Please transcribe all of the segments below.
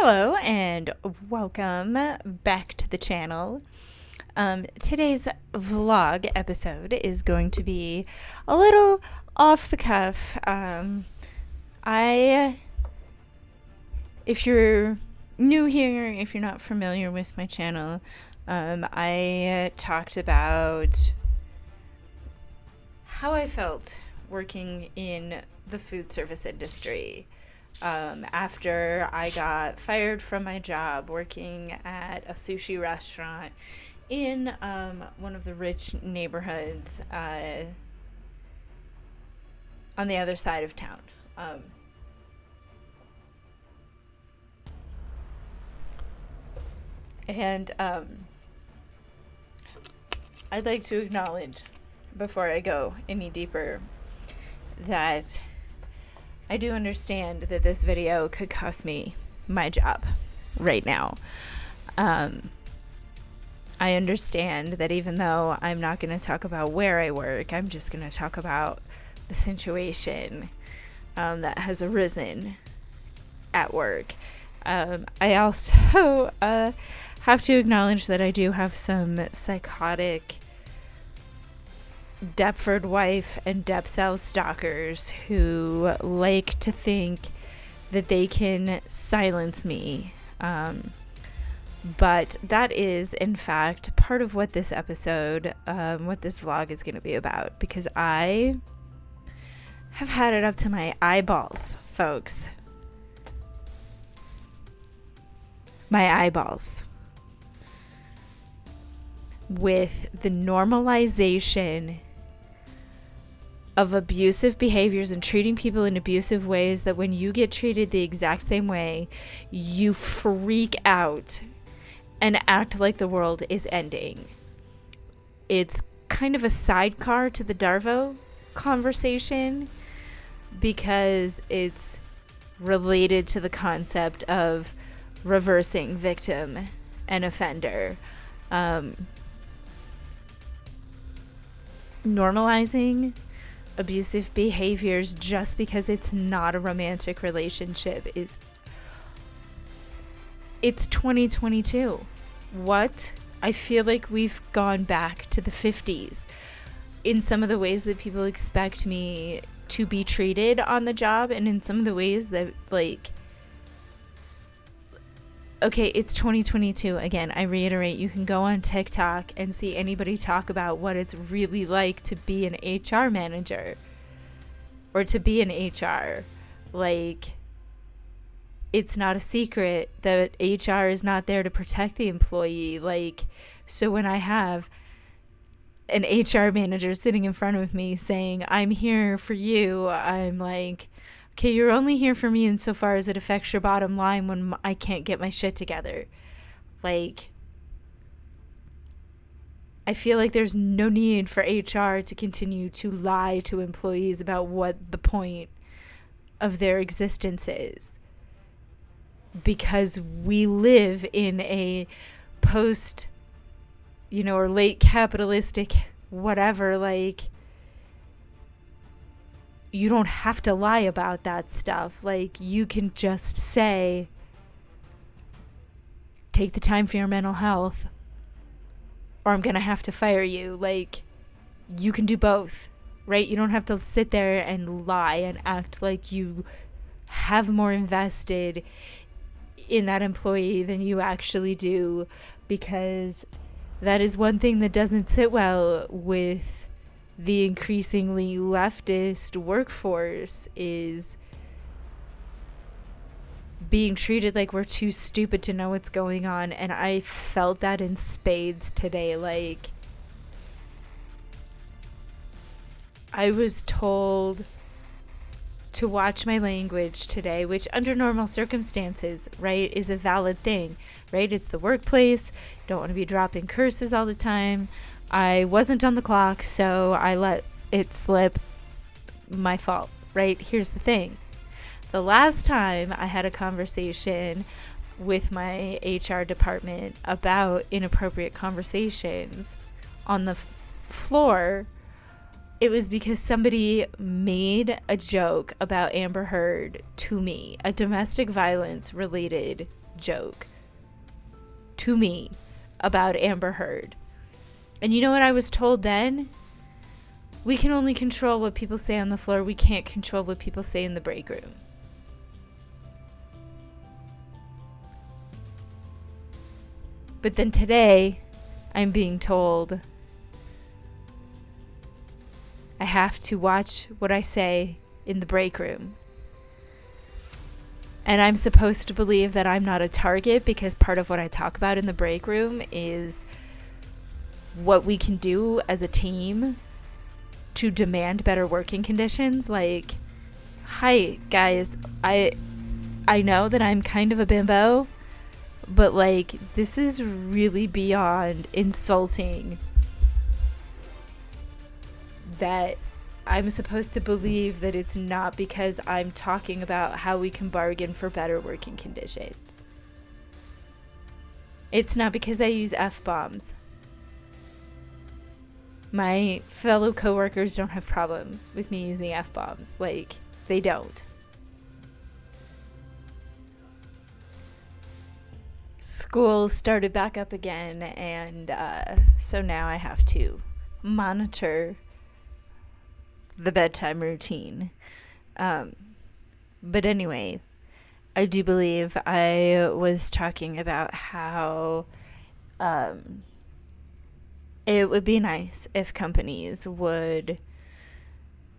Hello and welcome back to the channel. Today's vlog episode is going to be a little off the cuff. If you're new here, if you're not familiar with my channel, I talked about how I felt working in the food service industry. After I got fired from my job working at a sushi restaurant in one of the rich neighborhoods on the other side of town. I'd like to acknowledge, before I go any deeper, that I do understand that this video could cost me my job right now. I understand that even though I'm not going to talk about where I work, I'm just going to talk about the situation that has arisen at work. I also have to acknowledge that I do have some psychotic Deptford wife and Depsell stalkers who like to think that they can silence me. But that is, in fact, part of what this episode, what this vlog is going to be about, because I have had it up to my eyeballs, folks. My eyeballs. With the normalization of abusive behaviors and treating people in abusive ways, that when you get treated the exact same way, you freak out and act like the world is ending. It's kind of a sidecar to the Darvo conversation because it's related to the concept of reversing victim and offender. Normalizing abusive behaviors just because it's not a romantic relationship it's 2022. What? I feel like we've gone back to the 50s in some of the ways that people expect me to be treated on the job, and in some of the ways that, like, okay, it's 2022. Again, I reiterate, you can go on TikTok and see anybody talk about what it's really like to be an HR manager or to be an HR. Like, it's not a secret that HR is not there to protect the employee. Like, so when I have an HR manager sitting in front of me saying, I'm here for you, I'm like, okay, you're only here for me insofar as it affects your bottom line when I can't get my shit together. Like, I feel like there's no need for HR to continue to lie to employees about what the point of their existence is. Because we live in a post, or late capitalistic whatever, like, you don't have to lie about that stuff. Like, you can just say, take the time for your mental health, or I'm going to have to fire you. Like, you can do both, right? You don't have to sit there and lie and act like you have more invested in that employee than you actually do, because that is one thing that doesn't sit well with the increasingly leftist workforce, is being treated like we're too stupid to know what's going on. And I felt that in spades today. Like, I was told to watch my language today, which under normal circumstances, right, is a valid thing, right? It's the workplace. You don't want to be dropping curses all the time. I wasn't on the clock, so I let it slip. My fault, right? Here's the thing. The last time I had a conversation with my HR department about inappropriate conversations on the floor, it was because somebody made a joke about Amber Heard to me, a domestic violence related joke to me about Amber Heard. And you know what I was told then? We can only control what people say on the floor. We can't control what people say in the break room. But then today, I'm being told I have to watch what I say in the break room. And I'm supposed to believe that I'm not a target because part of what I talk about in the break room is what we can do as a team to demand better working conditions. Like, hi guys, I know that I'm kind of a bimbo, but like, this is really beyond insulting that I'm supposed to believe that it's not because I'm talking about how we can bargain for better working conditions. It's not because I use F-bombs. My fellow coworkers don't have problem with me using F-bombs. Like, they don't. School started back up again, and so now I have to monitor the bedtime routine. But anyway, I do believe I was talking about how it would be nice if companies would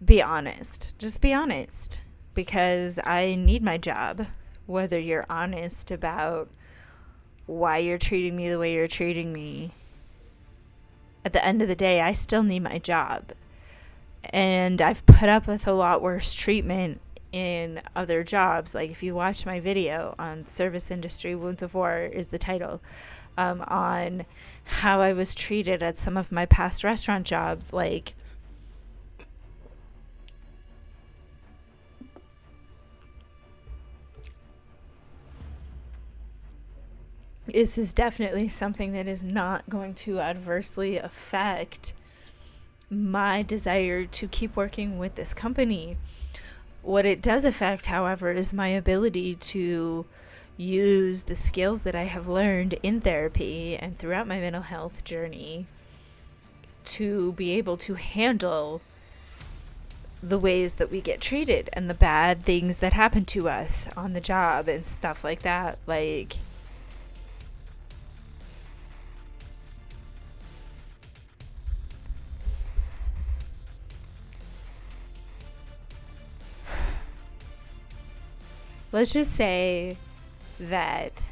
be honest. Just be honest. Because I need my job. Whether you're honest about why you're treating me the way you're treating me, at the end of the day, I still need my job. And I've put up with a lot worse treatment in other jobs. Like, if you watch my video on Service Industry Wounds of War is the title, on how I was treated at some of my past restaurant jobs, like, this is definitely something that is not going to adversely affect my desire to keep working with this company. What it does affect, however, is my ability to use the skills that I have learned in therapy and throughout my mental health journey to be able to handle the ways that we get treated and the bad things that happen to us on the job and stuff like that. Like, let's just say that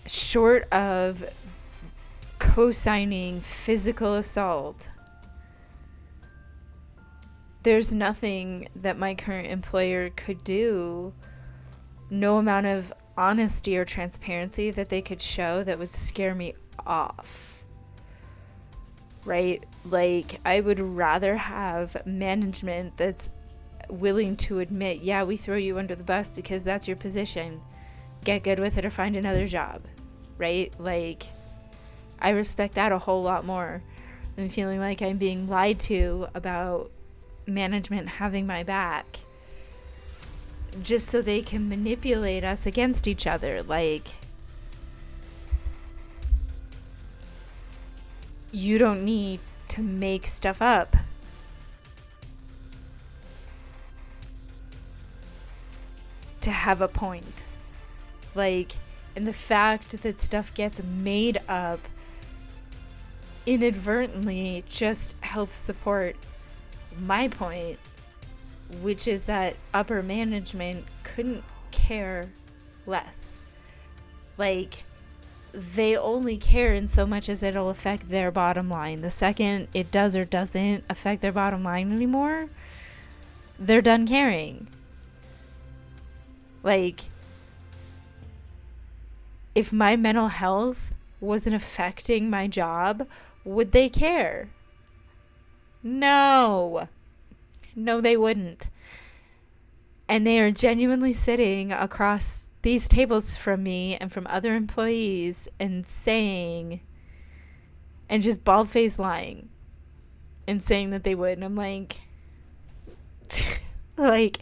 short of co-signing physical assault, there's nothing that my current employer could do, no amount of honesty or transparency that they could show that would scare me off. Right? Like, I would rather have management that's willing to admit, yeah, we throw you under the bus because that's your position. Get good with it or find another job. Right? Like, I respect that a whole lot more than feeling like I'm being lied to about management having my back just so they can manipulate us against each other. Like, you don't need to make stuff up. To have a point. Like, and the fact that stuff gets made up inadvertently just helps support my point, which is that upper management couldn't care less. Like, they only care in so much as it'll affect their bottom line. The second it does or doesn't affect their bottom line anymore, they're done caring. Like, if my mental health wasn't affecting my job, would they care? No, they wouldn't. And they are genuinely sitting across these tables from me and from other employees and saying, and just bald-faced lying and saying that they would. And I'm like, Like,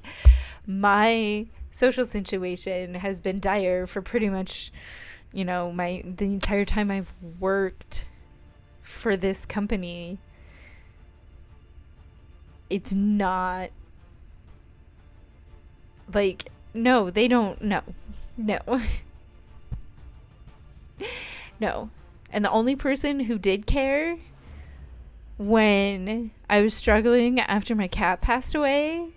my social situation has been dire for pretty much, the entire time I've worked for this company. It's not like, no, they don't, no. No. And the only person who did care when I was struggling after my cat passed away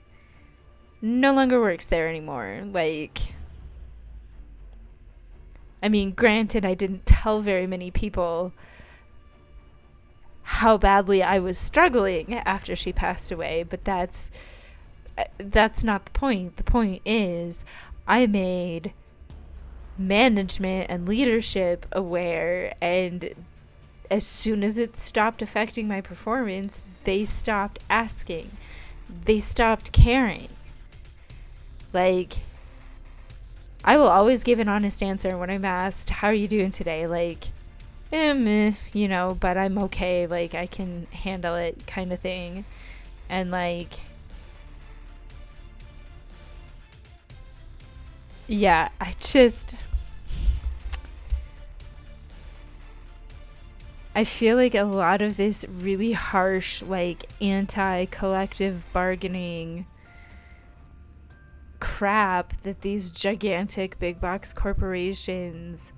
no longer works there anymore. Like, I mean, granted, I didn't tell very many people how badly I was struggling after she passed away, but that's not the point. The point is, I made management and leadership aware, and as soon as it stopped affecting my performance, they stopped asking. They stopped caring. Like, I will always give an honest answer when I'm asked, how are you doing today? Like, but I'm okay. Like, I can handle it, kind of thing. And like, yeah, I feel like a lot of this really harsh, like, anti-collective bargaining crap that these gigantic big box corporations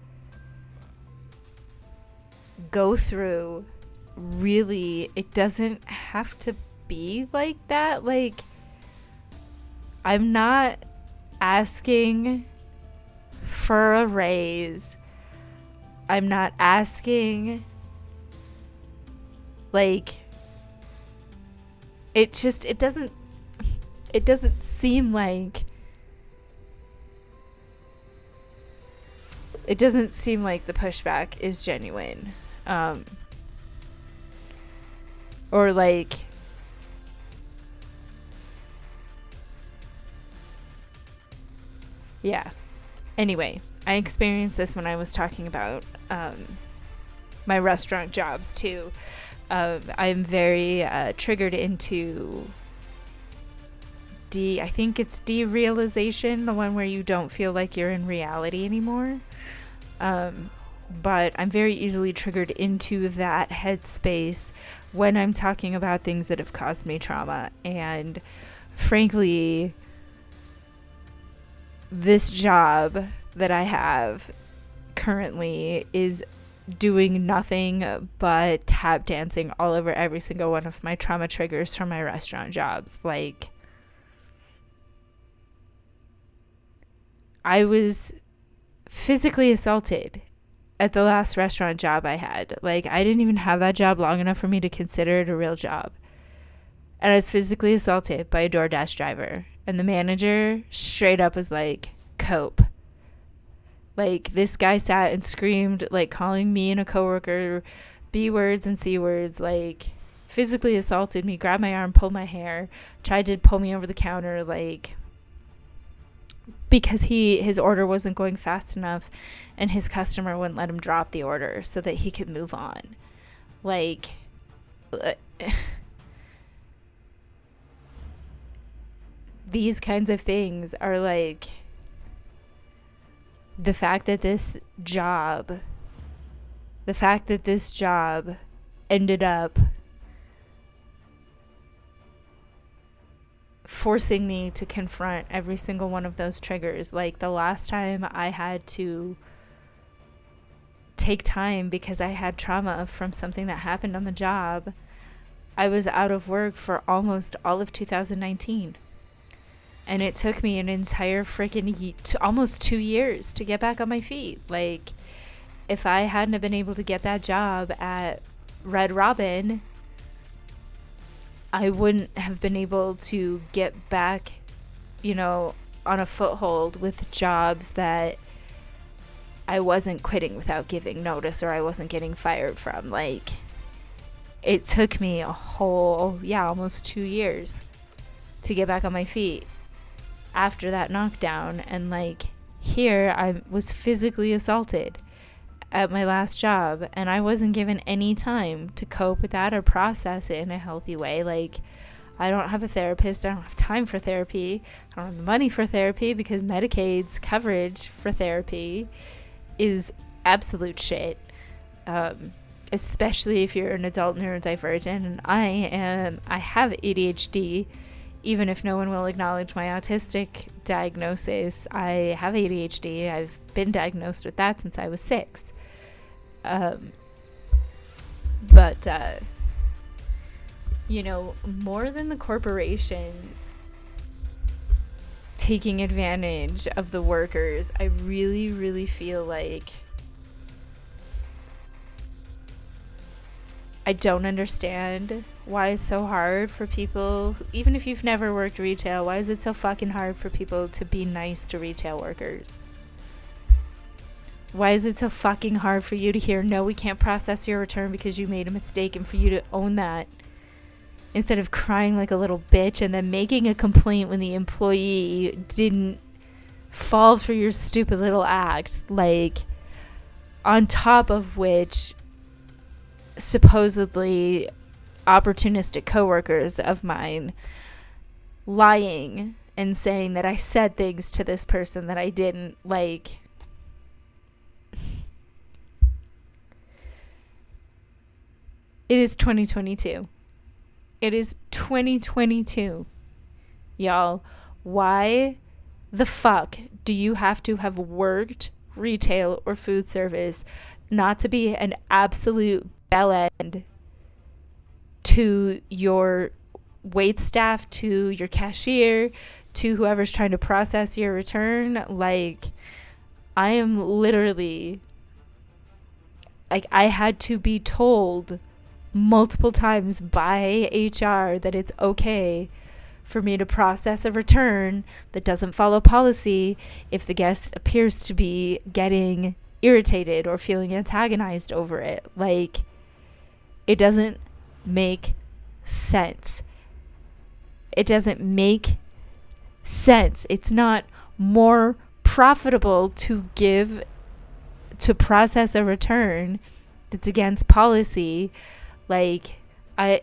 go through, really, it doesn't have to be like that. Like, I'm not asking for a raise. I'm not asking, like, it doesn't seem like the pushback is genuine. Or like, yeah. Anyway, I experienced this when I was talking about my restaurant jobs too. I'm very triggered into I think it's derealization, the one where you don't feel like you're in reality anymore. But I'm very easily triggered into that headspace when I'm talking about things that have caused me trauma. And frankly, this job that I have currently is doing nothing but tap dancing all over every single one of my trauma triggers from my restaurant jobs. Like, I was physically assaulted at the last restaurant job I had. Like, I didn't even have that job long enough for me to consider it a real job. And I was physically assaulted by a DoorDash driver. And the manager straight up was like, cope. Like, this guy sat and screamed, like, calling me and a coworker B words and C words, like, physically assaulted me, grabbed my arm, pulled my hair, tried to pull me over the counter, like, because his order wasn't going fast enough and his customer wouldn't let him drop the order so that he could move on. Like, these kinds of things are like, the fact that this job ended up forcing me to confront every single one of those triggers. Like, the last time I had to take time because I had trauma from something that happened on the job, I was out of work for almost all of 2019. And it took me an entire freaking almost 2 years to get back on my feet. Like, if I hadn't have been able to get that job at Red Robin, I wouldn't have been able to get back, on a foothold with jobs that I wasn't quitting without giving notice, or I wasn't getting fired from. Like, it took me a whole, almost 2 years to get back on my feet after that knockdown. And like, here I was physically assaulted at my last job, and I wasn't given any time to cope with that or process it in a healthy way. Like, I don't have a therapist. I don't have time for therapy. I don't have the money for therapy because Medicaid's coverage for therapy is absolute shit. Especially if you're an adult neurodivergent, and I have ADHD, even if no one will acknowledge my autistic diagnosis. I have ADHD. I've been diagnosed with that since I was 6. But more than the corporations taking advantage of the workers, I really, really feel like I don't understand why it's so hard for people, even if you've never worked retail, why is it so fucking hard for people to be nice to retail workers? Why is it so fucking hard for you to hear, no, we can't process your return because you made a mistake, and for you to own that instead of crying like a little bitch and then making a complaint when the employee didn't fall for your stupid little act? Like, on top of which, supposedly opportunistic coworkers of mine lying and saying that I said things to this person that I didn't. Like, it is 2022. It is 2022. Y'all, why the fuck do you have to have worked retail or food service not to be an absolute bell end to your wait staff, to your cashier, to whoever's trying to process your return? Like, I am literally, like, I had to be told multiple times by HR that it's okay for me to process a return that doesn't follow policy if the guest appears to be getting irritated or feeling antagonized over it. Like, it doesn't make sense. It doesn't make sense. It's not more profitable to process a return that's against policy. Like, I'm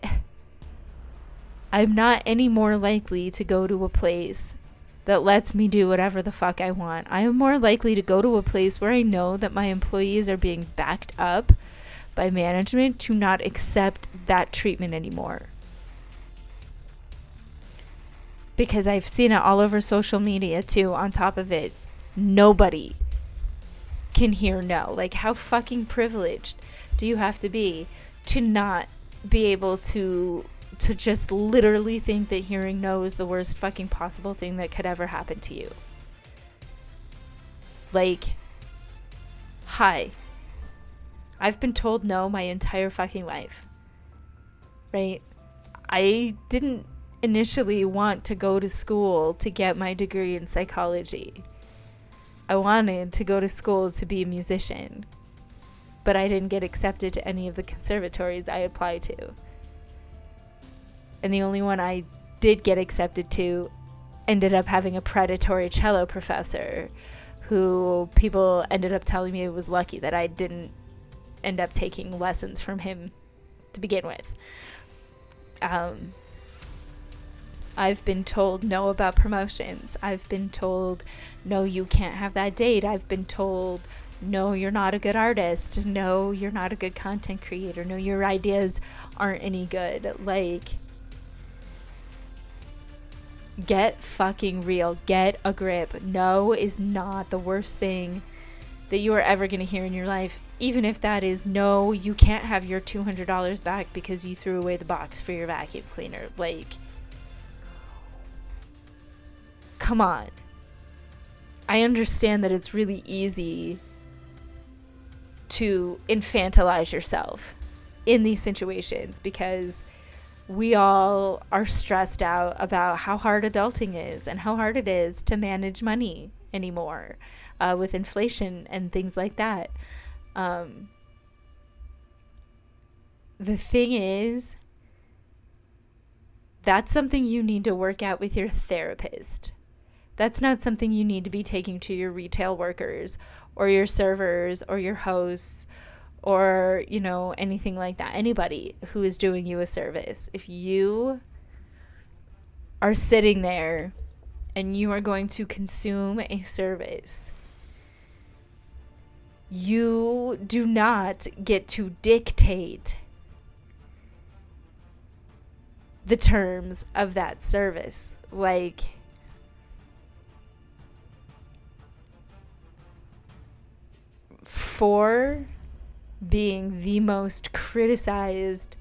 not any more likely to go to a place that lets me do whatever the fuck I want. I am more likely to go to a place where I know that my employees are being backed up by management to not accept that treatment anymore. Because I've seen it all over social media too. On top of it, nobody can hear no. Like, how fucking privileged do you have to be to not be able to just literally think that hearing no is the worst fucking possible thing that could ever happen to you? Like, hi. I've been told no my entire fucking life. Right? I didn't initially want to go to school to get my degree in psychology. I wanted to go to school to be a musician, but I didn't get accepted to any of the conservatories I applied to. And the only one I did get accepted to ended up having a predatory cello professor who people ended up telling me it was lucky that I didn't end up taking lessons from him to begin with. I've been told no about promotions. I've been told, no, you can't have that date. I've been told, no, you're not a good artist. No, you're not a good content creator. No, your ideas aren't any good. Like, get fucking real. Get a grip. No is not the worst thing that you are ever going to hear in your life. Even if that is, no, you can't have your $200 back because you threw away the box for your vacuum cleaner. Like, come on. I understand that it's really easy to infantilize yourself in these situations because we all are stressed out about how hard adulting is and how hard it is to manage money anymore with inflation and things like that. The thing is, that's something you need to work out with your therapist. That's not something you need to be taking to your retail workers or your servers or your hosts or, anything like that. Anybody who is doing you a service. If you are sitting there and you are going to consume a service, you do not get to dictate the terms of that service. Like, for being the most criticized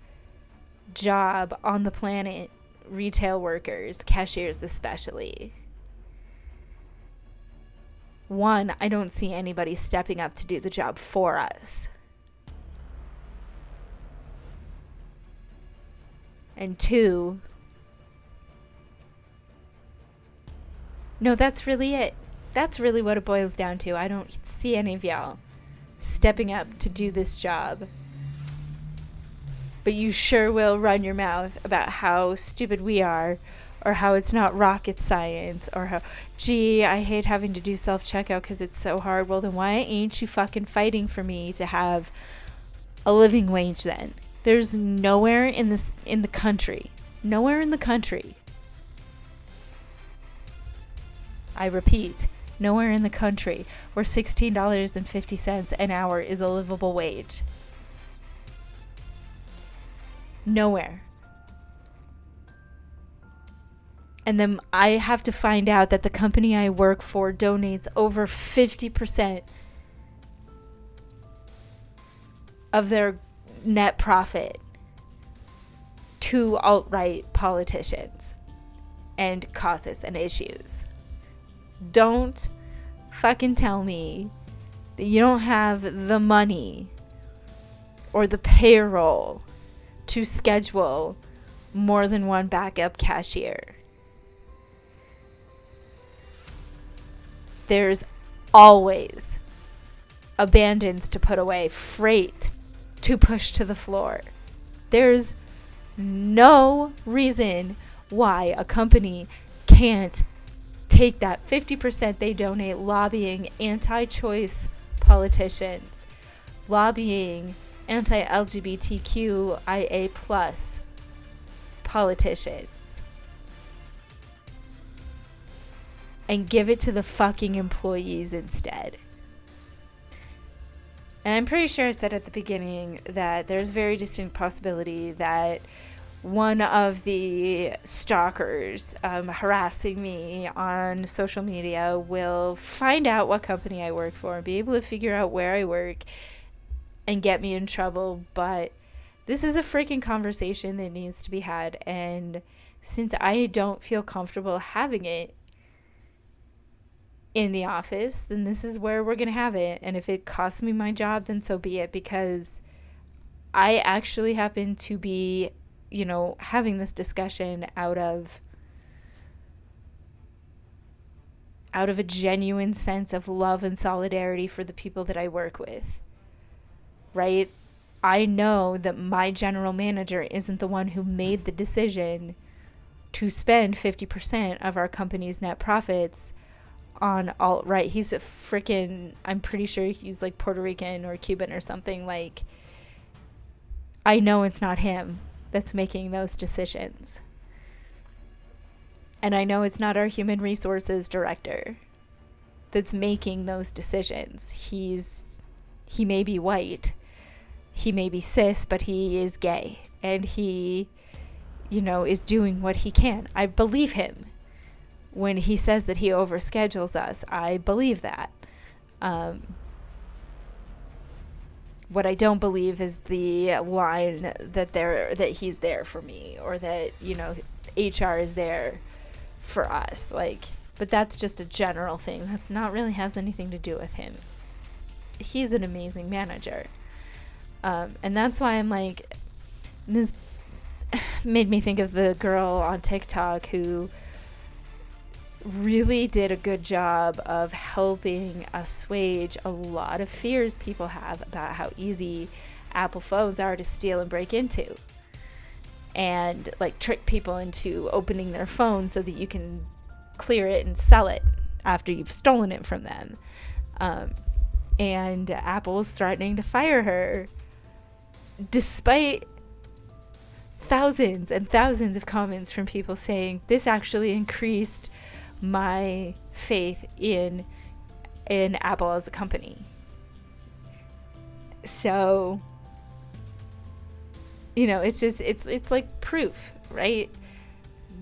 job on the planet, retail workers, cashiers especially, one, I don't see anybody stepping up to do the job for us. And two, no, that's really it. That's really what it boils down to. I don't see any of y'all stepping up to do this job. But you sure will run your mouth about how stupid we are, or how it's not rocket science, or how, gee, I hate having to do self-checkout because it's so hard. Well, then why ain't you fucking fighting for me to have a living wage then? There's nowhere in the country, I repeat, nowhere in the country where $16.50 an hour is a livable wage. Nowhere. And then I have to find out that the company I work for donates over 50% of their net profit to alt-right politicians and causes and issues. Don't fucking tell me that you don't have the money or the payroll to schedule more than one backup cashier. There's always abandons to put away, freight to push to the floor. There's no reason why a company can't take that 50% they donate lobbying anti-choice politicians, lobbying anti-LGBTQIA plus politicians, and give it to the fucking employees instead. And I'm pretty sure I said at the beginning that there's very distinct possibility that one of the stalkers harassing me on social media will find out what company I work for and be able to figure out where I work and get me in trouble. But this is a freaking conversation that needs to be had. And since I don't feel comfortable having it in the office, then this is where we're going to have it. And if it costs me my job, then so be it, because I actually happen to be, having this discussion out of a genuine sense of love and solidarity for the people that I work with, right? I know that my general manager isn't the one who made the decision to spend 50% of our company's net profits on alt-right. He's a freaking, I'm pretty sure he's like Puerto Rican or Cuban or something. Like, I know it's not him that's making those decisions. And I know it's not our human resources director that's making those decisions. He may be white, he may be cis, but he is gay, and he, is doing what he can. I believe him. When he says that he overschedules us, I believe that. What I don't believe is the line that he's there for me, or that, HR is there for us. But that's just a general thing that not really has anything to do with him. He's an amazing manager. And that's why I'm like, this made me think of the girl on TikTok who really did a good job of helping assuage a lot of fears people have about how easy Apple phones are to steal and break into, and trick people into opening their phone so that you can clear it and sell it after you've stolen it from them. And Apple's threatening to fire her despite thousands and thousands of comments from people saying this actually increased my faith in Apple as a company. So, it's just, it's like proof, right?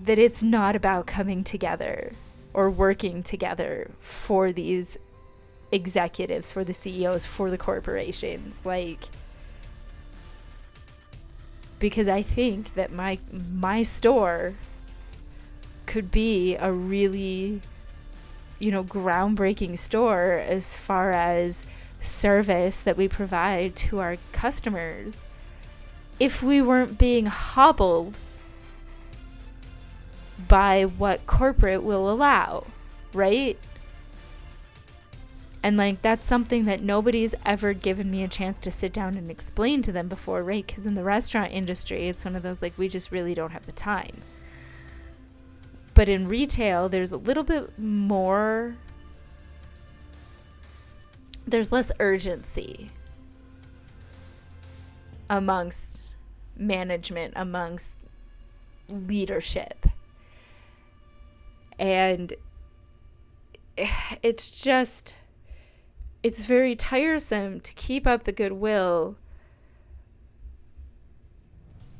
That it's not about coming together or working together for these executives, for the CEOs, for the corporations. Because I think that my store could be a really, groundbreaking store as far as service that we provide to our customers if we weren't being hobbled by what corporate will allow, right? And that's something that nobody's ever given me a chance to sit down and explain to them before, right? Because in the restaurant industry, it's one of those, we just really don't have the time. But in retail, there's a little bit more, there's less urgency amongst management, amongst leadership. And it's very tiresome to keep up the goodwill,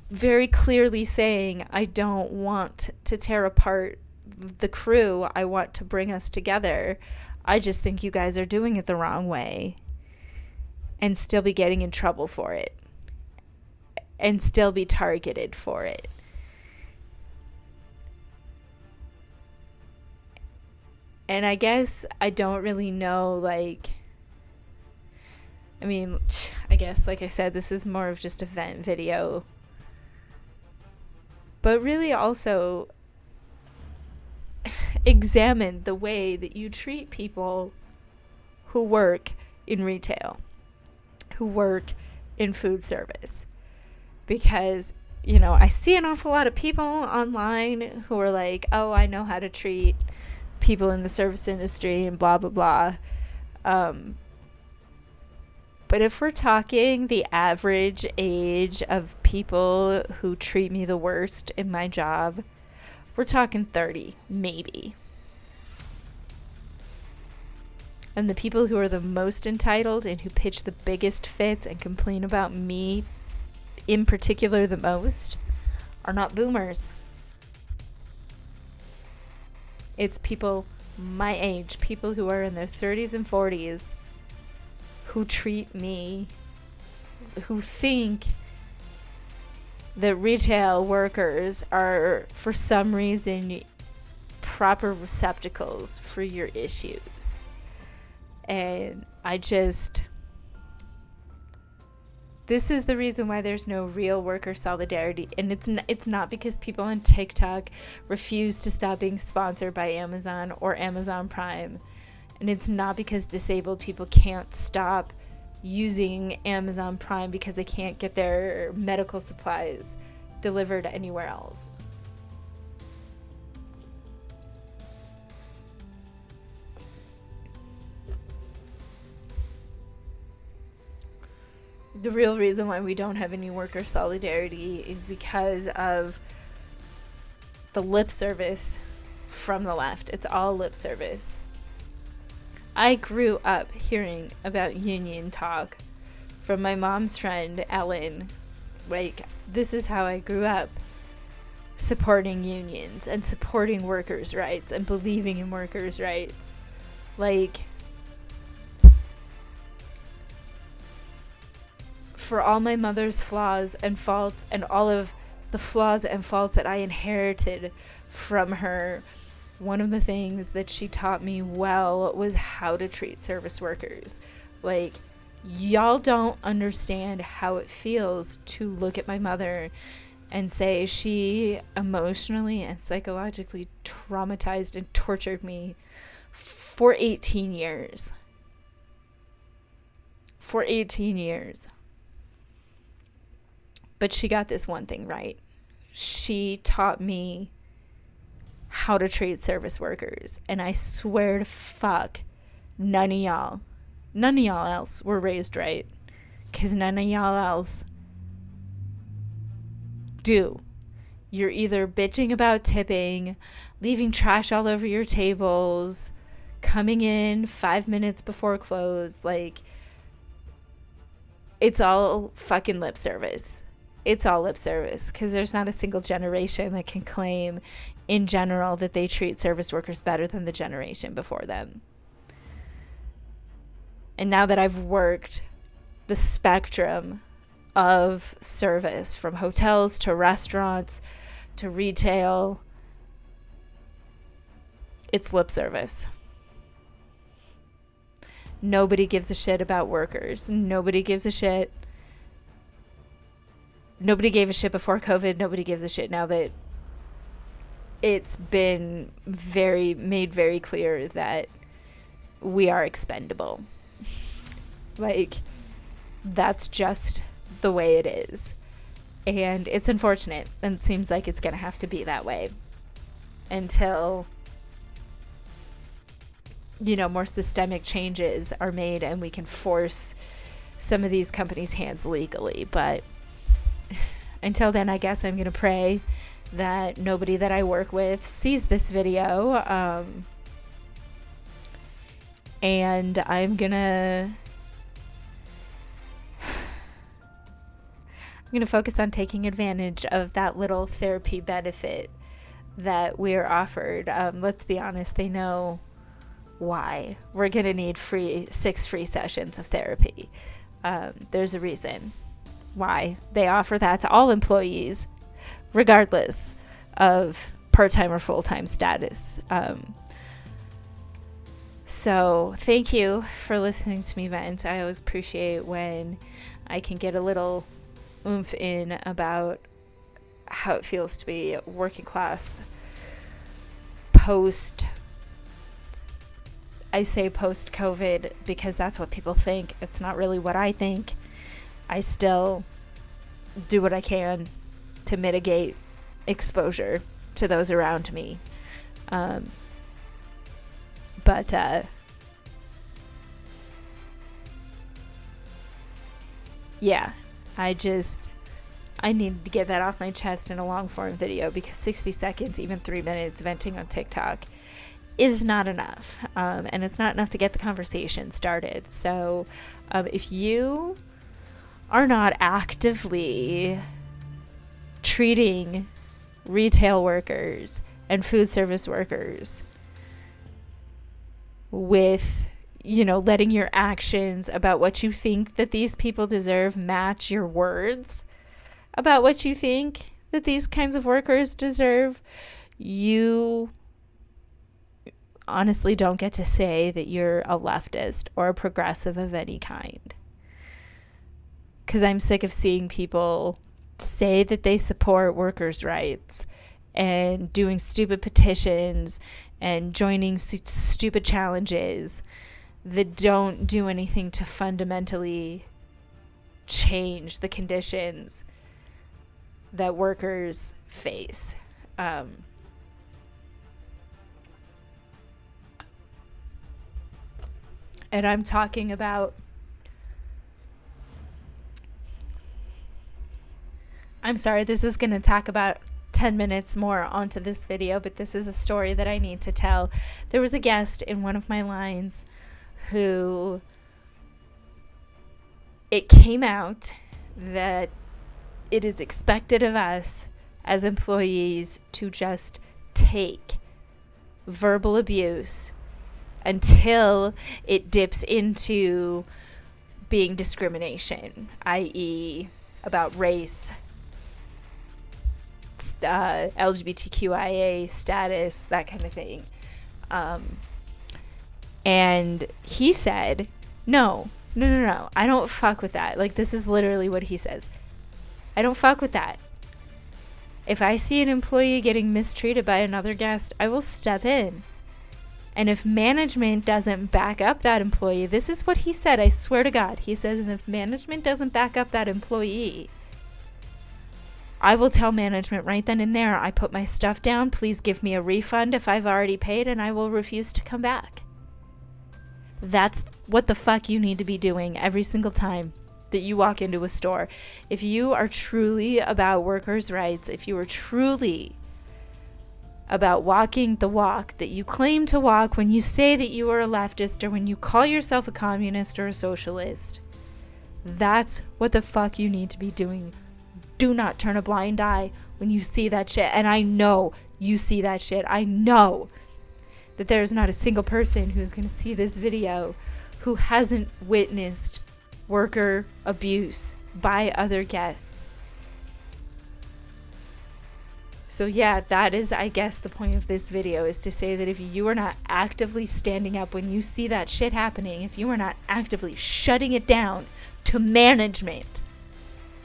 very clearly saying, I don't want to tear apart the crew. I want to bring us together. I just think you guys are doing it the wrong way. And still be getting in trouble for it. And still be targeted for it. And I guess I don't really know, I guess, like I said, this is more of just a vent video. But really also examine the way that you treat people who work in retail, who work in food service. Because, I see an awful lot of people online who are like, oh, I know how to treat people in the service industry and blah, blah, blah. But if we're talking the average age of people who treat me the worst in my job, we're talking 30, maybe. And the people who are the most entitled and who pitch the biggest fits and complain about me in particular the most are not boomers. It's people my age, people who are in their 30s and 40s, who treat me, who think that retail workers are, for some reason, proper receptacles for your issues. And this is the reason why there's no real worker solidarity. And it's not because people on TikTok refuse to stop being sponsored by Amazon or Amazon Prime. And it's not because disabled people can't stop using Amazon Prime because they can't get their medical supplies delivered anywhere else. The real reason why we don't have any worker solidarity is because of the lip service from the left. It's all lip service. I grew up hearing about union talk from my mom's friend, Ellen. This is how I grew up, supporting unions and supporting workers' rights and believing in workers' rights. For all my mother's flaws and faults and all of the flaws and faults that I inherited from her, one of the things that she taught me well was how to treat service workers. Y'all don't understand how it feels to look at my mother and say she emotionally and psychologically traumatized and tortured me for 18 years. For 18 years. But she got this one thing right. She taught me how to treat service workers. And I swear to fuck, none of y'all else were raised right. Because none of y'all else do. You're either bitching about tipping, leaving trash all over your tables, coming in 5 minutes before close. Like, it's all fucking lip service. It's all lip service, because there's not a single generation that can claim in general that they treat service workers better than the generation before them. And now that I've worked the spectrum of service, from hotels to restaurants to retail, it's lip service. Nobody gives a shit about workers. Nobody gives a shit. Nobody gave a shit before COVID. Nobody gives a shit now that it's been made very clear that we are expendable. Like, that's just the way it is. And it's unfortunate. And it seems like it's going to have to be that way until, more systemic changes are made and we can force some of these companies' hands legally. But until then, I guess I'm going to pray that nobody that I work with sees this video. And I'm going to focus on taking advantage of that little therapy benefit that we're offered. Let's be honest, they know why. We're going to need 6 free sessions of therapy. There's a reason why they offer that to all employees, regardless of part-time or full-time status. So thank you for listening to me vent. I always appreciate when I can get a little oomph in about how it feels to be working class I say post-COVID because that's what people think. It's not really what I think. I still do what I can to mitigate exposure to those around me. Yeah, I needed to get that off my chest in a long form video, because 60 seconds, even 3 minutes venting on TikTok is not enough. And it's not enough to get the conversation started. So if you are not actively treating retail workers and food service workers with, letting your actions about what you think that these people deserve match your words about what you think that these kinds of workers deserve, you honestly don't get to say that you're a leftist or a progressive of any kind. Because I'm sick of seeing people say that they support workers' rights and doing stupid petitions and joining stupid challenges that don't do anything to fundamentally change the conditions that workers face. And I'm talking about, I'm sorry, this is going to tack about 10 minutes more onto this video, but this is a story that I need to tell. There was a guest in one of my lines who, it came out that it is expected of us as employees to just take verbal abuse until it dips into being discrimination, i.e. about race, LGBTQIA status, that kind of thing. And he said, no, I don't fuck with that. Like, this is literally what he says. I don't fuck with that. If I see an employee getting mistreated by another guest, I will step in. And if management doesn't back up that employee, this is what he said, I swear to God. He says, and if management doesn't back up that employee, I will tell management right then and there, I put my stuff down, please give me a refund if I've already paid, and I will refuse to come back. That's what the fuck you need to be doing every single time. that you walk into a store. If you are truly about workers' rights, if you are truly about walking the walk that you claim to walk when you say that you are a leftist or when you call yourself a communist or a socialist, that's what the fuck you need to be doing. Do not turn a blind eye when you see that shit. And I know you see that shit. I know that there's not a single person who's going to see this video who hasn't witnessed worker abuse by other guests. So yeah, that is, I guess, the point of this video, is to say that if you are not actively standing up when you see that shit happening, if you are not actively shutting it down to management,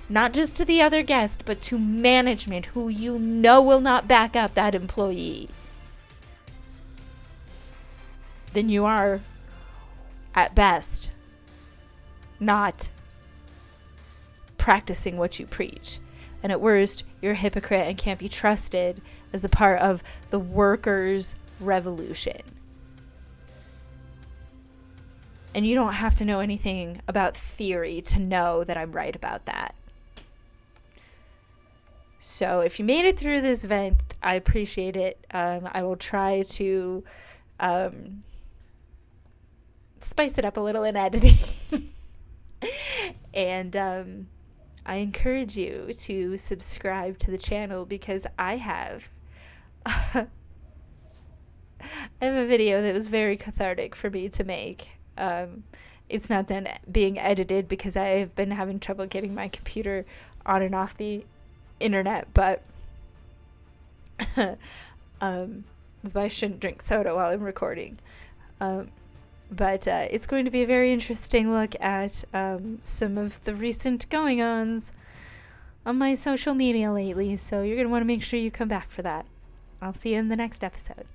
not just to the other guest, but to management who you know will not back up that employee, then you are, at best, not practicing what you preach. And at worst, you're a hypocrite and can't be trusted as a part of the workers' revolution. And you don't have to know anything about theory to know that I'm right about that. So if you made it through this event, I appreciate it. I will try to spice it up a little in editing. And I encourage you to subscribe to the channel, because I have a video that was very cathartic for me to make. It's not done being edited because I've been having trouble getting my computer on and off the internet, but that's why I shouldn't drink soda while I'm recording. But it's going to be a very interesting look at some of the recent going-ons on my social media lately, so you're going to want to make sure you come back for that. I'll see you in the next episode.